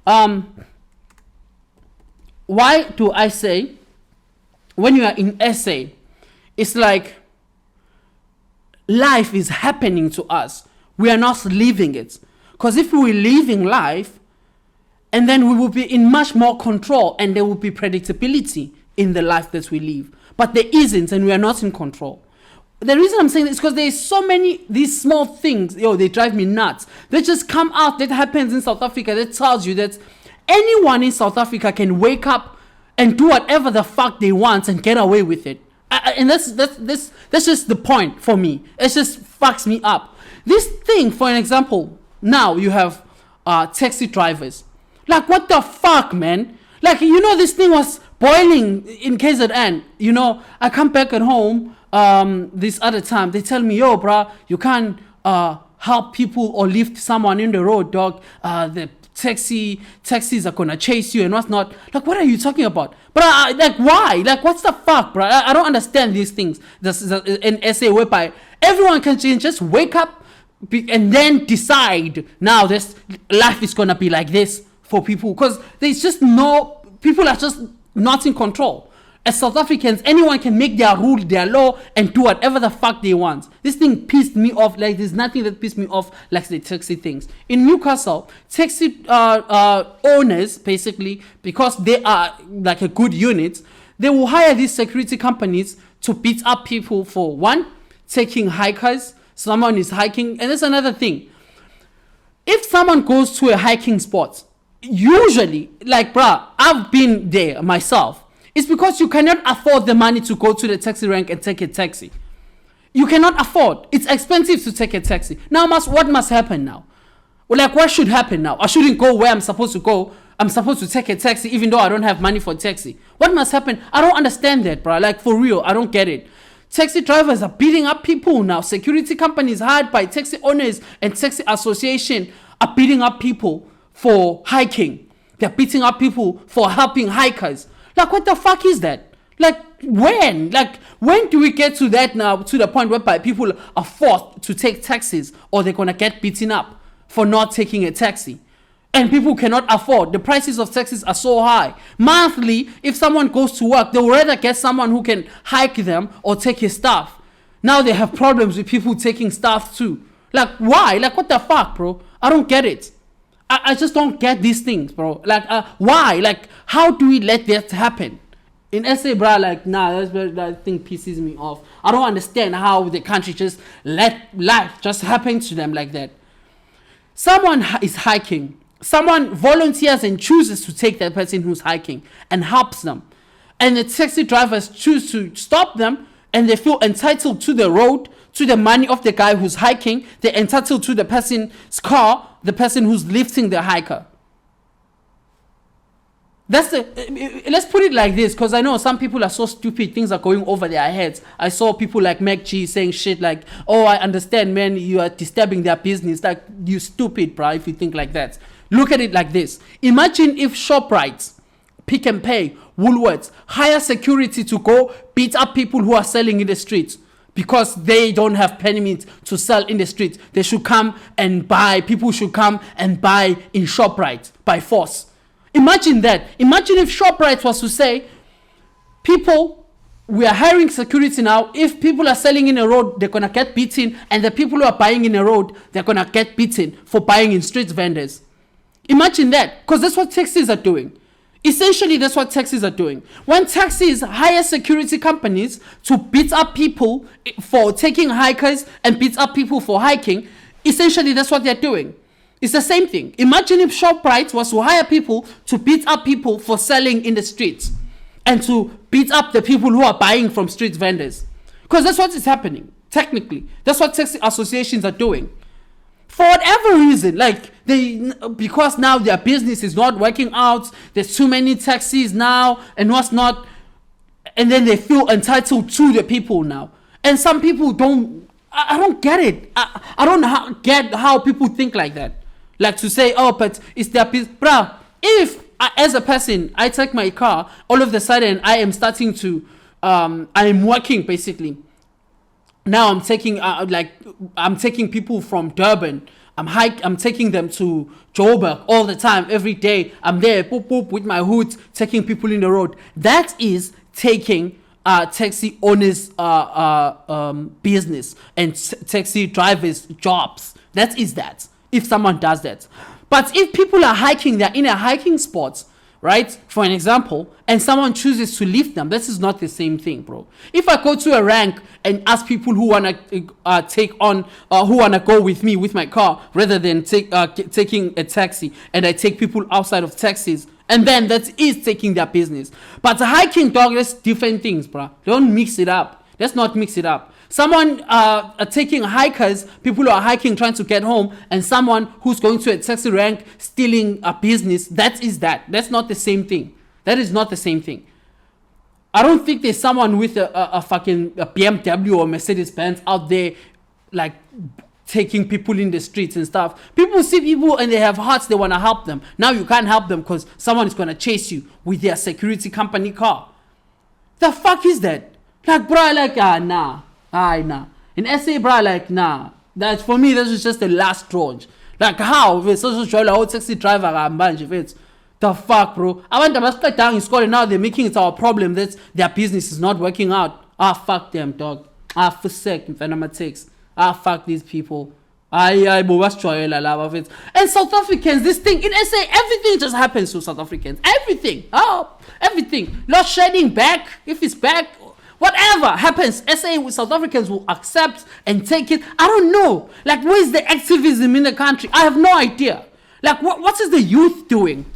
Why do I say when you are in SA, it's like life is happening to us. We are not living it. Because if we were living life, and then we will be in much more control and there will be predictability in the life that we live. But there isn't, and we are not in control. The reason I'm saying this is because there's so many, these small things, they drive me nuts. They just come out, that happens in South Africa, that tells you that anyone in South Africa can wake up and do whatever the fuck they want and get away with it. And that's just the point for me. It just fucks me up. This thing, for an example, now you have taxi drivers. Like, what the fuck, man? Like, this thing was boiling in KZN. I come back at home this other time. They tell me, yo, bruh, you can't help people or lift someone in the road, dog. The taxis are gonna chase you and what's not. Like, what are you talking about? But like, why? Like, what's the fuck, bruh? I don't understand these things. This is an essay whereby everyone can just wake up and then decide now this life is gonna be like this for people, because there's just people are just not in control. As South Africans, anyone can make their rule, their law, and do whatever the fuck they want. This thing pissed me off. Like, there's nothing that pissed me off like the taxi things. In Newcastle, taxi owners, basically, because they are like a good unit, they will hire these security companies to beat up people for, one, taking hikers. Someone is hiking, and that's another thing. If someone goes to a hiking spot, usually, like, bruh, I've been there myself. It's because you cannot afford the money to go to the taxi rank and take a taxi. You cannot afford. It's expensive to take a taxi. Now, what must happen now? Well, like, what should happen now? I shouldn't go where I'm supposed to go. I'm supposed to take a taxi even though I don't have money for a taxi. What must happen? I don't understand that, bruh. Like, for real, I don't get it. Taxi drivers are beating up people now. Security companies hired by taxi owners and taxi association are beating up people for hiking. They're beating up people for helping hikers. Like, what the fuck is that? Like, when? Like, when do we get to that now, to the point whereby people are forced to take taxis or they're going to get beaten up for not taking a taxi? And people cannot afford. The prices of taxis are so high. Monthly, if someone goes to work, they will rather get someone who can hike them or take his stuff. Now they have problems with people taking stuff too. Like, why? Like, what the fuck, bro? I don't get it. I just don't get these things, bro. Like, why? Like, how do we let that happen? In SA, bro, like, nah, that thing pisses me off. I don't understand how the country just let life just happen to them like that. Someone is hiking. Someone volunteers and chooses to take that person who's hiking and helps them. And the taxi drivers choose to stop them, and they feel entitled to the road, to the money of the guy who's hiking. They're entitled to the person's car, the person who's lifting the hiker. Let's put it like this, because I know some people are so stupid, things are going over their heads. I saw people like Mac G saying shit like, oh, I understand, man, you are disturbing their business. Like, you stupid, bro, if you think like that. Look at it like this. Imagine if ShopRite, Pick and Pay, Woolworths hire security to go beat up people who are selling in the streets because they don't have permits to sell in the streets. They should come and buy. People should come and buy in ShopRite by force. Imagine that. Imagine if ShopRite was to say, people, we are hiring security now. If people are selling in a road, they're going to get beaten. And the people who are buying in a road, they're going to get beaten for buying in street vendors. Imagine that. Because that's what taxis are doing. Essentially, that's what taxis are doing. When taxis hire security companies to beat up people for taking hikers and beat up people for hiking, essentially, that's what they're doing. It's the same thing. Imagine if ShopRite was to hire people to beat up people for selling in the streets and to beat up the people who are buying from street vendors. Because that's what is happening, technically. That's what taxi associations are doing. For whatever reason, like, because now their business is not working out, there's too many taxis now and what's not, and then they feel entitled to the people now. And some people don't, I don't get it. I don't get how people think like that. Like to say, oh, but it's their business. Bruh, if as a person, I take my car, all of a sudden I am starting to, I'm working basically. Now I'm taking, I'm taking people from Durban I'm taking them to Joburg all the time, every day. I'm there, boop, boop, with my hood, taking people in the road. That is taking taxi owners' business and taxi drivers' jobs. That is that, if someone does that. But if people are hiking, they're in a hiking spot, right, for an example, and someone chooses to lift them, this is not the same thing, bro. If I go to a rank and ask people who want to take on, who want to go with me with my car, rather than taking a taxi, and I take people outside of taxis, and then that is taking their business. But hiking, dog, that's different things, bro. Don't mix it up. Let's not mix it up. Someone taking hikers, people who are hiking trying to get home, and someone who's going to a taxi rank stealing a business, that's not the same thing. That is not the same thing. I don't think there's someone with a fucking BMW or Mercedes-Benz out there like taking people in the streets and stuff. People see people and they have hearts, they want to help them. Now you can't help them because someone is going to chase you with their security company car. The fuck is that? Like, bro, like, nah. Nah. In SA, bro, like, nah. That, for me, this is just the last straw. Like, how? If it's social driver, old taxi driver, if it's the fuck, bro. I went to down in school and now they're making it our problem that their business is not working out. Fuck them, dog. For sake, if I'm takes. Fuck these people. And South Africans, this thing, in SA, everything just happens to South Africans. Everything. Everything. Load shedding back, if it's back, whatever happens, SA with South Africans will accept and take it. I don't know. Like, where's the activism in the country? I have no idea. Like, what is the youth doing?